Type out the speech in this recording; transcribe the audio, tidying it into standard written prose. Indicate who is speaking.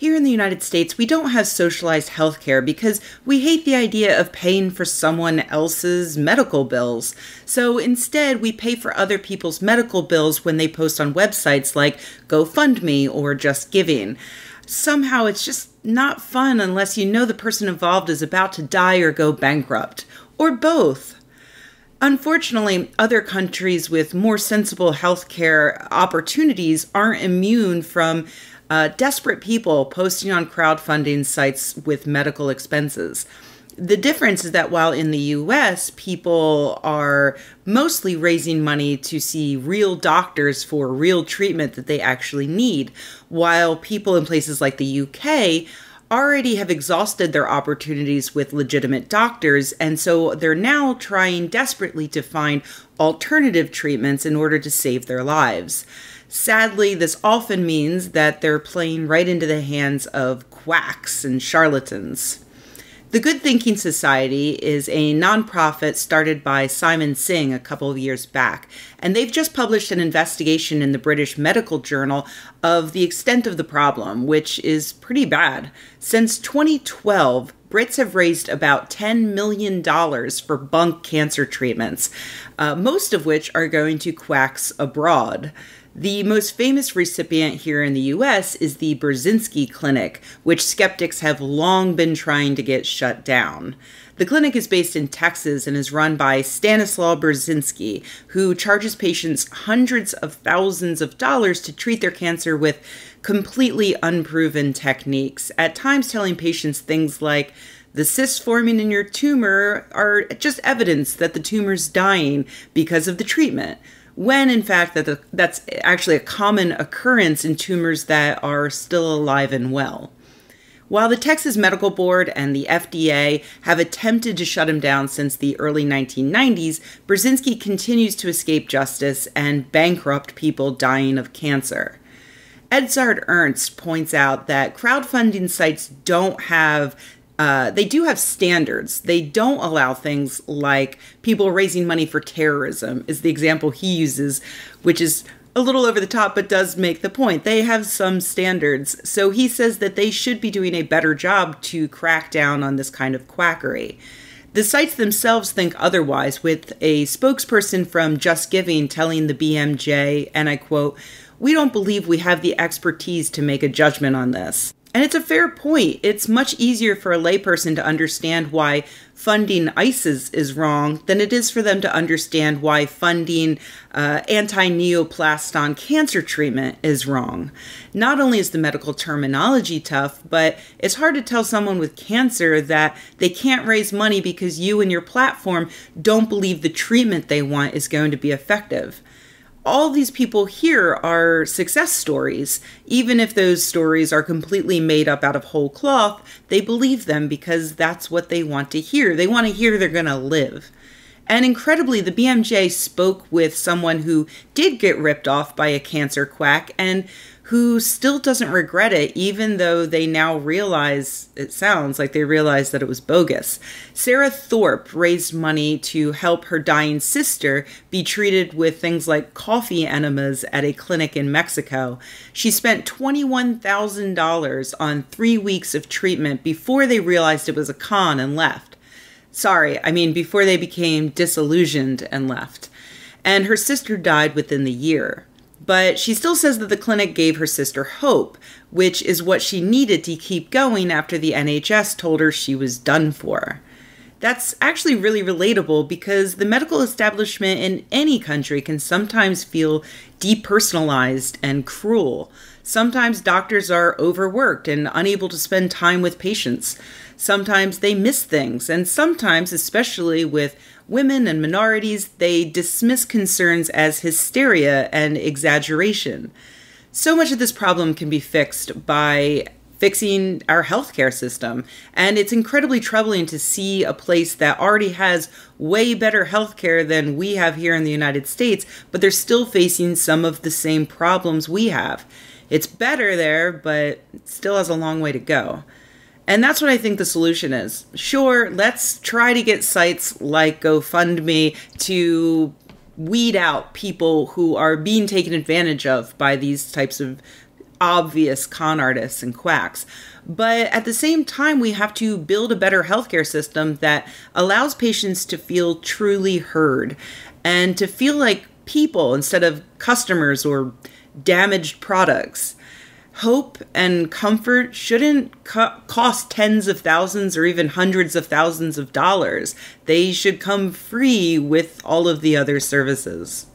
Speaker 1: Here in the United States, we don't have socialized healthcare because we hate the idea of paying for someone else's medical bills. So instead, we pay for other people's medical bills when they post on websites like GoFundMe or Just Giving. Somehow, it's just not fun unless you know the person involved is about to die or go bankrupt, or both. Unfortunately, other countries with more sensible healthcare opportunities aren't immune from desperate people posting on crowdfunding sites with medical expenses. The difference is that while in the US, people are mostly raising money to see real doctors for real treatment that they actually need, while people in places like the UK already have exhausted their opportunities with legitimate doctors, and so they're now trying desperately to find alternative treatments in order to save their lives. Sadly, this often means that they're playing right into the hands of quacks and charlatans. The Good Thinking Society is a nonprofit started by Simon Singh a couple of years back, and they've just published an investigation in the British Medical Journal of the extent of the problem, which is pretty bad. Since 2012, Brits have raised about $10 million for bunk cancer treatments, most of which are going to quacks abroad. The most famous recipient here in the US is the Brzezinski Clinic, which skeptics have long been trying to get shut down. The clinic is based in Texas and is run by Stanislaw Brzezinski, who charges patients hundreds of thousands of dollars to treat their cancer with completely unproven techniques, at times telling patients things like, the cysts forming in your tumor are just evidence that the tumor's dying because of the treatment, when in fact that's actually a common occurrence in tumors that are still alive and well. While the Texas Medical Board and the FDA have attempted to shut him down since the early 1990s, Brzezinski continues to escape justice and bankrupt people dying of cancer. Edzard Ernst points out that crowdfunding sites don't have they do have standards. They don't allow things like people raising money for terrorism, is the example he uses, which is a little over the top, but does make the point. They have some standards. So he says that they should be doing a better job to crack down on this kind of quackery. The sites themselves think otherwise, with a spokesperson from Just Giving telling the BMJ, and I quote, "We don't believe we have the expertise to make a judgment on this." And it's a fair point. It's much easier for a layperson to understand why funding ISIS is wrong than it is for them to understand why funding anti-neoplaston cancer treatment is wrong. Not only is the medical terminology tough, but it's hard to tell someone with cancer that they can't raise money because you and your platform don't believe the treatment they want is going to be effective. All these people here are success stories. Even if those stories are completely made up out of whole cloth, they believe them because that's what they want to hear. They want to hear they're going to live. And incredibly, the BMJ spoke with someone who did get ripped off by a cancer quack and who still doesn't regret it, even though they now realize, it sounds like they realize that it was bogus. Sarah Thorpe raised money to help her dying sister be treated with things like coffee enemas at a clinic in Mexico. She spent $21,000 on 3 weeks of treatment before they realized it was a con and left. Sorry, I mean before they became disillusioned and left. And her sister died within the year. But she still says that the clinic gave her sister hope, which is what she needed to keep going after the NHS told her she was done for. That's actually really relatable because the medical establishment in any country can sometimes feel depersonalized and cruel. Sometimes doctors are overworked and unable to spend time with patients. Sometimes they miss things, and sometimes, especially with women and minorities, they dismiss concerns as hysteria and exaggeration. So much of this problem can be fixed by fixing our healthcare system, and it's incredibly troubling to see a place that already has way better healthcare than we have here in the United States, but they're still facing some of the same problems we have. It's better there, but it still has a long way to go. And that's what I think the solution is. Sure, let's try to get sites like GoFundMe to weed out people who are being taken advantage of by these types of obvious con artists and quacks. But at the same time, we have to build a better healthcare system that allows patients to feel truly heard and to feel like people instead of customers or damaged products. Hope and comfort shouldn't cost tens of thousands or even hundreds of thousands of dollars. They should come free with all of the other services.